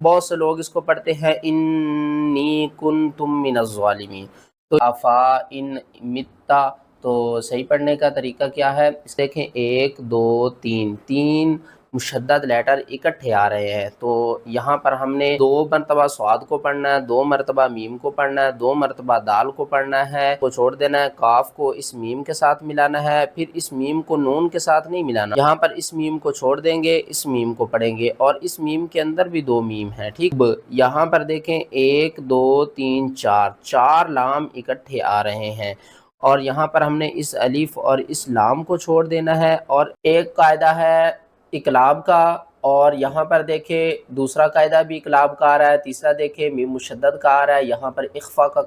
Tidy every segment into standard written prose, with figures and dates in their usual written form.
بہت سے لوگ اس کو پڑھتے ہیں انی کنتم من الظالمین، تو افا ان متا، تو صحیح پڑھنے کا طریقہ کیا ہے؟ اس دیکھیں 1 2 3 تین مشدد لیٹر اکٹھے آ رہے ہیں، تو یہاں پر ہم نے 2 مرتبہ سواد کو پڑھنا ہے، 2 مرتبہ میم کو پڑھنا ہے، 2 مرتبہ دال کو پڑھنا ہے، کو چھوڑ دینا ہے، کاف کو اس میم کے ساتھ ملانا ہے، پھر اس میم کو نون کے ساتھ نہیں ملانا، یہاں پر اس میم کو چھوڑ دیں گے، اس میم کو پڑھیں گے، اور اس میم کے اندر بھی 2 میم ہیں، ٹھیک۔ یہاں پر دیکھیں 1 2 3 4 لام اکٹھے آ رہے ہیں، اور یہاں پر ہم نے اس الف اور اس لام کو چھوڑ دینا ہے، اور ایک قاعدہ ہے اقلاب کا، اور یہاں پر دیکھیں دوسرا قاعدہ بھی اقلاب کا آ رہا ہے، تیسرا دیکھیں میم مشدد کا آ رہا ہے، یہاں پر اخفا کا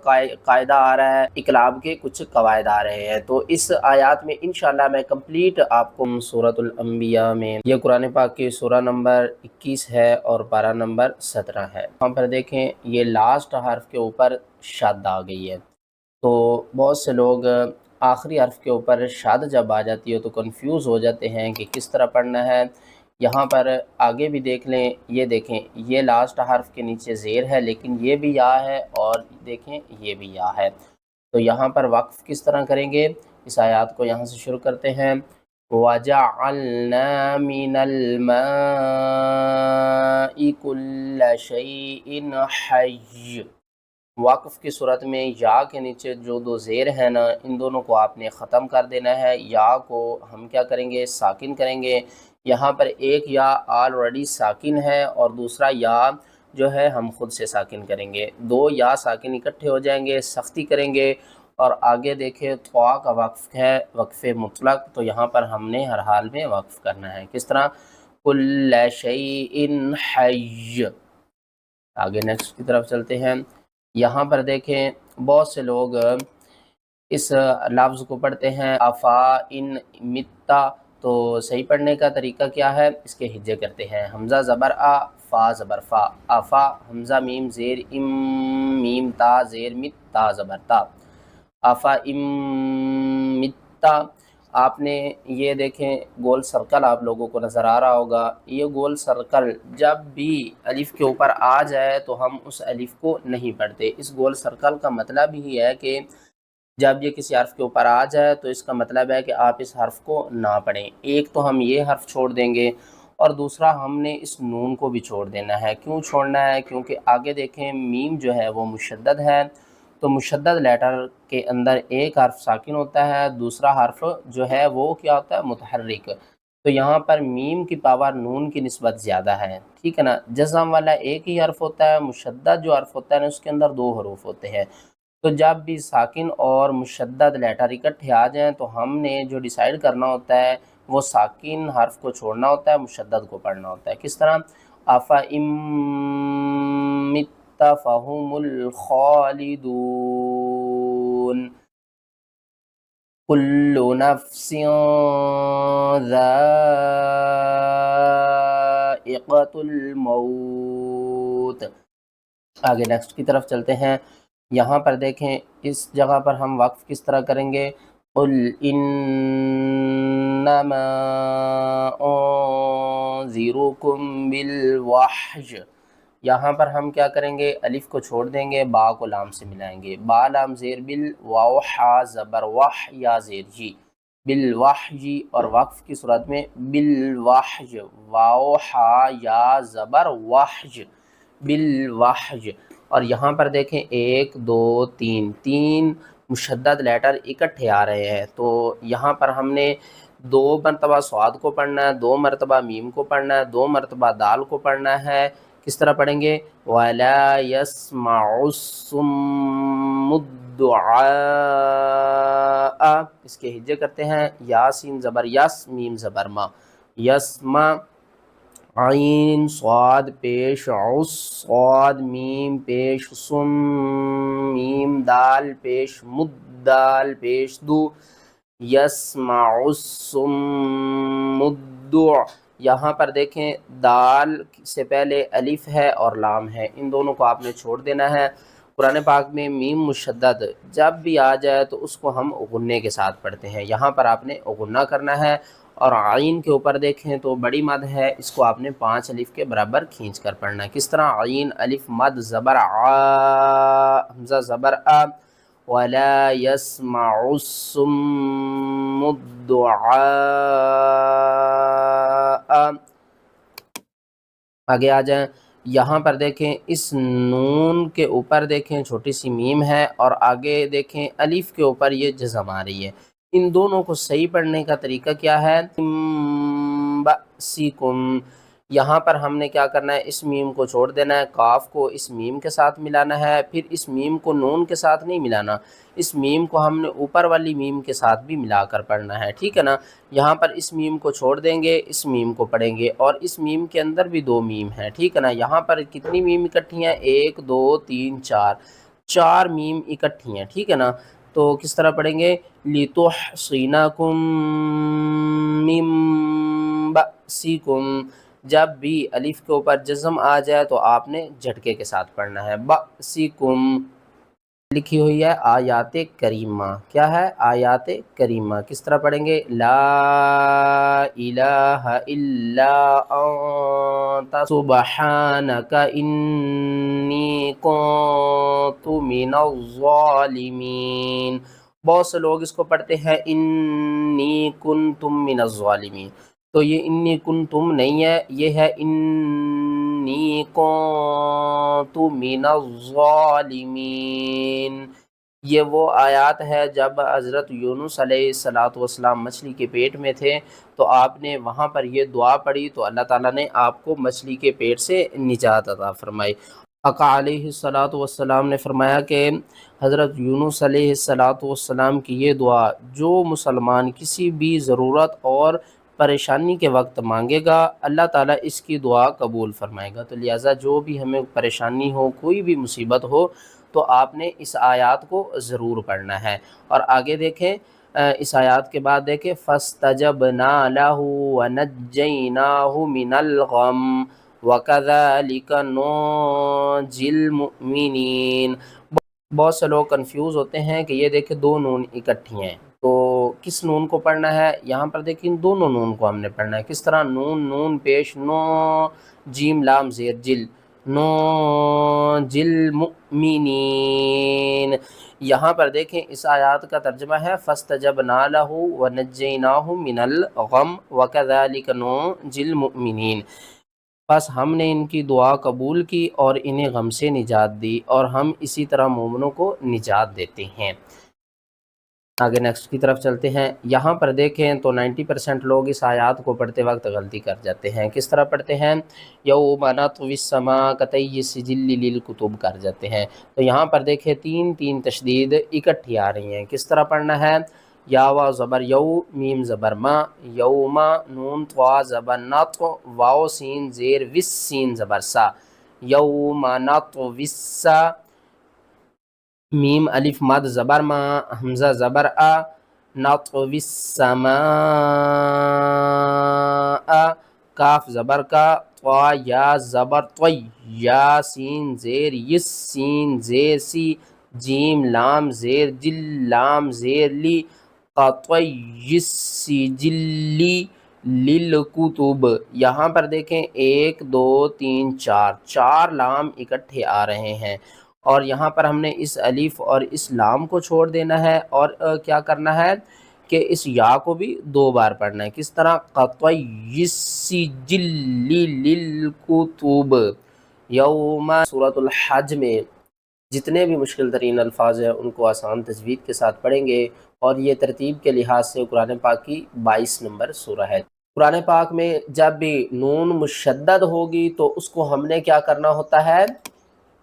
قاعدہ آ رہا ہے، اقلاب کے کچھ قواعد آ رہے ہیں۔ تو اس آیات میں انشاءاللہ میں کمپلیٹ آپ کو سورۃ الانبیاء میں، یہ قرآن پاک کی سورہ نمبر 21 ہے اور پارہ نمبر 17 ہے۔ یہاں پر دیکھیں یہ لاسٹ حرف کے اوپر شد آ گئی ہے، تو بہت سے لوگ آخری حرف کے اوپر شاد جب آ جاتی ہے تو کنفیوز ہو جاتے ہیں کہ کس طرح پڑھنا ہے۔ یہاں پر آگے بھی دیکھ لیں، یہ دیکھیں یہ لاسٹ حرف کے نیچے زیر ہے، لیکن یہ بھی یا ہے، اور دیکھیں یہ بھی یا ہے، تو یہاں پر وقف کس طرح کریں گے؟ اس آیات کو یہاں سے شروع کرتے ہیں، وَجَعَلْنَا مِنَ الْمَاءِ كُلَّ شَيْءٍ حَيٍّ۔ وقف کی صورت میں یا کے نیچے جو 2 زیر ہیں نا، ان دونوں کو آپ نے ختم کر دینا ہے، یا کو ہم کیا کریں گے؟ ساکن کریں گے۔ یہاں پر ایک یا آلریڈی ساکن ہے، اور دوسرا یا جو ہے ہم خود سے ساکن کریں گے، 2 یا ساکن اکٹھے ہو جائیں گے، سختی کریں گے، اور آگے دیکھیں طوا کا وقف ہے، وقف مطلق، تو یہاں پر ہم نے ہر حال میں وقف کرنا ہے، کس طرح؟ کل شیء حی۔ آگے نیکسٹ کی طرف چلتے ہیں، یہاں پر دیکھیں بہت سے لوگ اس لفظ کو پڑھتے ہیں افا ان متا، تو صحیح پڑھنے کا طریقہ کیا ہے؟ اس کے ہجے کرتے ہیں، حمزہ زبر آ، فا زبر فا، افا، حمزہ میم زیر ام، میم تا زیر مت، تا زبر تا، افا ام متا۔ آپ نے یہ دیکھیں گول سرکل آپ لوگوں کو نظر آ رہا ہوگا، یہ گول سرکل جب بھی الف کے اوپر آ جائے تو ہم اس الف کو نہیں پڑھتے۔ اس گول سرکل کا مطلب ہی ہے کہ جب یہ کسی حرف کے اوپر آ جائے تو اس کا مطلب ہے کہ آپ اس حرف کو نہ پڑھیں۔ ایک تو ہم یہ حرف چھوڑ دیں گے، اور دوسرا ہم نے اس نون کو بھی چھوڑ دینا ہے۔ کیوں چھوڑنا ہے؟ کیونکہ آگے دیکھیں میم جو ہے وہ مشدد ہے، تو مشدد لیٹر کے اندر ایک حرف ساکن ہوتا ہے، دوسرا حرف جو ہے وہ کیا ہوتا ہے؟ متحرک، تو یہاں پر میم کی پاور نون کی نسبت زیادہ ہے، ٹھیک ہے نا۔ جزم والا ایک ہی حرف ہوتا ہے، مشدد جو حرف ہوتا ہے نا اس کے اندر 2 حروف ہوتے ہیں، تو جب بھی ساکن اور مشدد لیٹر اکٹھے آ جائیں تو ہم نے جو ڈیسائیڈ کرنا ہوتا ہے وہ ساکن حرف کو چھوڑنا ہوتا ہے، مشدد کو پڑھنا ہوتا ہے، کس طرح؟ افا ام مت فہم الخالدون، کل نفس ذائقۃ الموت۔ آگے نیکسٹ کی طرف چلتے ہیں، یہاں پر دیکھیں اس جگہ پر ہم وقف کس طرح کریں گے؟ قل انما انذرکم بالوحی، یہاں پر ہم کیا کریں گے؟ الف کو چھوڑ دیں گے، با کو لام سے ملائیں گے، با لام زیر بل، واو حا زبر وح، یا زیر جی، بالوحی، اور وقف کی صورت میں بالوحی، واو حا یا زبر وحی، بالوحی، اور یہاں پر دیکھیں 1 2 3 تین مشدد لیٹر اکٹھے آ رہے ہیں، تو یہاں پر ہم نے 2 مرتبہ سواد کو پڑھنا ہے، 2 مرتبہ میم کو پڑھنا ہے، 2 مرتبہ دال کو پڑھنا ہے، کس طرح پڑھیں گے؟ وَلَا يَسْمَعُ الصُّمُّ الدُّعَاءَ، اس کے ہجے کرتے ہیں، یاسین زبر یس، میم زبر ما، یسما، عین صاد پیش عس، صاد میم پیش سم، میم دال پیش مد، دال پیش دو، یسمع الصم الدع۔ یہاں پر دیکھیں دال سے پہلے الف ہے اور لام ہے، ان دونوں کو آپ نے چھوڑ دینا ہے۔ قرآن پاک میں میم مشدد جب بھی آ جائے تو اس کو ہم غنّے کے ساتھ پڑھتے ہیں، یہاں پر آپ نے غنّہ کرنا ہے، اور عین کے اوپر دیکھیں تو بڑی مد ہے، اس کو آپ نے 5 الف کے برابر کھینچ کر پڑھنا ہے۔ کس طرح؟ عین الف مد زبر آ، حمزہ زبر آ، ولا يسمع الصم الدعاء۔ آگے آ جائیں، یہاں پر دیکھیں اس نون کے اوپر دیکھیں چھوٹی سی میم ہے، اور آگے دیکھیں الف کے اوپر یہ جزم آ رہی ہے۔ ان دونوں کو صحیح پڑھنے کا طریقہ کیا ہے؟ بأسکم، یہاں پر ہم نے کیا کرنا ہے؟ اس میم کو چھوڑ دینا ہے، کاف کو اس میم کے ساتھ ملانا ہے، پھر اس میم کو نون کے ساتھ نہیں ملانا، اس میم کو ہم نے اوپر والی میم کے ساتھ بھی ملا کر پڑھنا ہے، ٹھیک ہے نا؟ یہاں پر اس میم کو چھوڑ دیں گے، اس میم کو پڑھیں گے، اور اس میم کے اندر بھی 2 میم ہیں، ٹھیک ہے نا؟ یہاں پر کتنی میم اکٹھی ہیں؟ 1 2 3 4، 4 میم اکٹھی ہیں، ٹھیک ہے نا؟ تو کس طرح پڑھیں گے؟ لِتُحْصِنَكُم مِّن بَأْسِكُم، جب بھی الف کے اوپر جزم آ جائے تو آپ نے جھٹکے کے ساتھ پڑھنا ہے۔ بَأْسِكُم لکھی ہوئی ہے آیات کریمہ، کیا ہے؟ آیات کریمہ۔ کس طرح پڑھیں گے؟ لا الہ الا انت سبحانک انی کنت من الظالمین۔ بہت سے لوگ اس کو پڑھتے ہیں انی کنتم من الظالمین، تو یہ انی کنتم نہیں ہے، یہ ہے انی کنت من الظالمین۔ یہ وہ آیات ہے جب حضرت یونس علیہ السلام مچھلی کے پیٹ میں تھے، تو آپ نے وہاں پر یہ دعا پڑھی تو اللہ تعالیٰ نے آپ کو مچھلی کے پیٹ سے نجات عطا فرمائی۔ آقا علیہ السلام نے فرمایا کہ حضرت یونس علیہ السلام کی یہ دعا جو مسلمان کسی بھی ضرورت اور پریشانی کے وقت مانگے گا، اللہ تعالیٰ اس کی دعا قبول فرمائے گا۔ تو لہٰذا جو بھی ہمیں پریشانی ہو، کوئی بھی مصیبت ہو، تو آپ نے اس آیات کو ضرور پڑھنا ہے۔ اور آگے دیکھیں اس آیات کے بعد دیکھیں فَاسْتَجَبْنَا لَهُ وَنَجَّيْنَاهُ مِنَ الْغَمِّ وَكَذَلِكَ نُنْجِي الْمُؤْمِنِينَ۔ بہت سے لوگ کنفیوز ہوتے ہیں کہ یہ دیکھیں 2 نون اکٹھی ہیں، تو کس نون کو پڑھنا ہے؟ یہاں پر دیکھیں دونوں نون کو ہم نے پڑھنا ہے۔ کس طرح؟ نون پیش نو، جیم لام زیر جل، نُنْجِي الْمُؤْمِنِينَ۔ یہاں پر دیکھیں اس آیات کا ترجمہ ہے فَاسْتَجَبْنَا لَهُ وَنَجَّيْنَاهُ مِنَ الْغَمِّ وَكَذَلِكَ نُنْجِي الْمُؤْمِنِينَ۔ بس ہم نے ان کی دعا قبول کی اور انہیں غم سے نجات دی، اور ہم اسی طرح مومنوں کو نجات دیتے ہیں۔ آگے نیکسٹ کی طرف چلتے ہیں۔ یہاں پر دیکھیں تو 90% لوگ اس آیات کو پڑھتے وقت غلطی کر جاتے ہیں۔ کس طرح پڑھتے ہیں؟ یوم نطوی السماء کطی السجل للکتب کر جاتے ہیں۔ تو یہاں پر دیکھیں 3 تشدید اکٹھی آ رہی ہیں۔ کس طرح پڑھنا ہے؟ یا وا زبر یو، میم زبر ما، یوما، نون طوا زبر نط، واو سین زیر وس سین زبر سا، یوم نطوی السا، میم الف مد زبر ما، حمزہ زبر آ، نطوی السماء، کاف زبر کا، طا یا زبر طوی، یا سین زیر یس، سین زیر سی، جیم لام زیر جل، لام زیر لی، قطوی السجلی للکتب۔ یہاں پر دیکھیں 1 2 3 4، 4 لام اکٹھے آ رہے ہیں، اور یہاں پر ہم نے اس الف اور اس لام کو چھوڑ دینا ہے، اور کیا کرنا ہے کہ اس یا کو بھی 2 بار پڑھنا ہے۔ کس طرح؟ قطعی السجل للکتب۔ یوم سورۃ الحج میں جتنے بھی مشکل ترین الفاظ ہیں ان کو آسان تجوید کے ساتھ پڑھیں گے، اور یہ ترتیب کے لحاظ سے قرآن پاک کی 22 نمبر سورہ ہے۔ قرآن پاک میں جب بھی نون مشدد ہوگی تو اس کو ہم نے کیا کرنا ہوتا ہے؟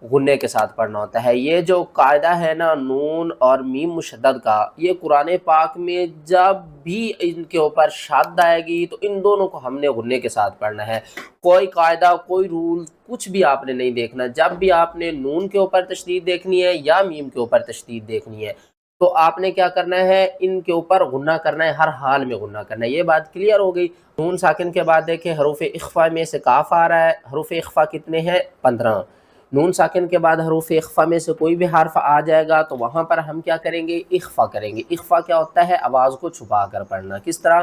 غنے کے ساتھ پڑھنا ہوتا ہے۔ یہ جو قاعدہ ہے نا نون اور میم مشدد کا، یہ قرآن پاک میں جب بھی ان کے اوپر شاد آئے گی تو ان دونوں کو ہم نے غنے کے ساتھ پڑھنا ہے۔ کوئی قاعدہ، کوئی رول، کچھ بھی آپ نے نہیں دیکھنا۔ جب بھی آپ نے نون کے اوپر تشدید دیکھنی ہے یا میم کے اوپر تشدید دیکھنی ہے تو آپ نے کیا کرنا ہے؟ ان کے اوپر غنہ کرنا ہے، ہر حال میں غنہ کرنا ہے۔ یہ بات کلیئر ہو گئی۔ نون ساکن کے بعد دیکھیں حروف اخفا میں سے کاف آ رہا ہے۔ حروف اخفا کتنے ہیں؟ 15۔ نون ساکن کے بعد حروف اخفا میں سے کوئی بھی حرف آ جائے گا تو وہاں پر ہم کیا کریں گے؟ اخفا کریں گے۔ اخفا کیا ہوتا ہے؟ آواز کو چھپا کر پڑھنا۔ کس طرح؟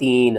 3।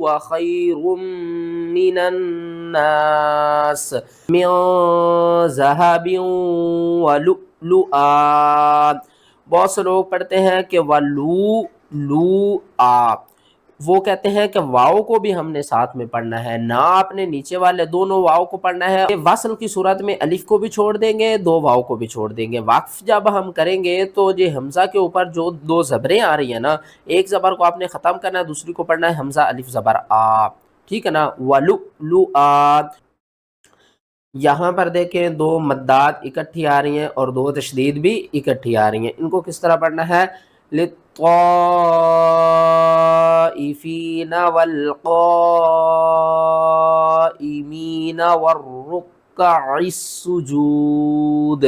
وخير من الناس من ذهب ولؤلؤا. بہت سے لوگ پڑھتے ہیں کہ ولؤلؤا، وہ کہتے ہیں کہ واؤ کو بھی ہم نے ساتھ میں پڑھنا ہے، نہ آپ نے نیچے والے دونوں واؤ کو پڑھنا ہے. وصل کی صورت میں الف کو بھی چھوڑ دیں گے، دو واؤ کو بھی چھوڑ دیں گے. وقف جب ہم کریں گے تو یہ حمزہ کے اوپر جو دو زبریں آ رہی ہیں نا، ایک زبر کو آپ نے ختم کرنا ہے، دوسری کو پڑھنا ہے حمزہ الف زبر آ، ٹھیک ہے نا. ولؤلؤا. یہاں پر دیکھیں دو مدات اکٹھی آ رہی ہیں اور دو تشدید بھی اکٹھی آ رہی ہیں. ان کو کس طرح پڑھنا ہے؟ للطائفین والقائمین والرکع السجود.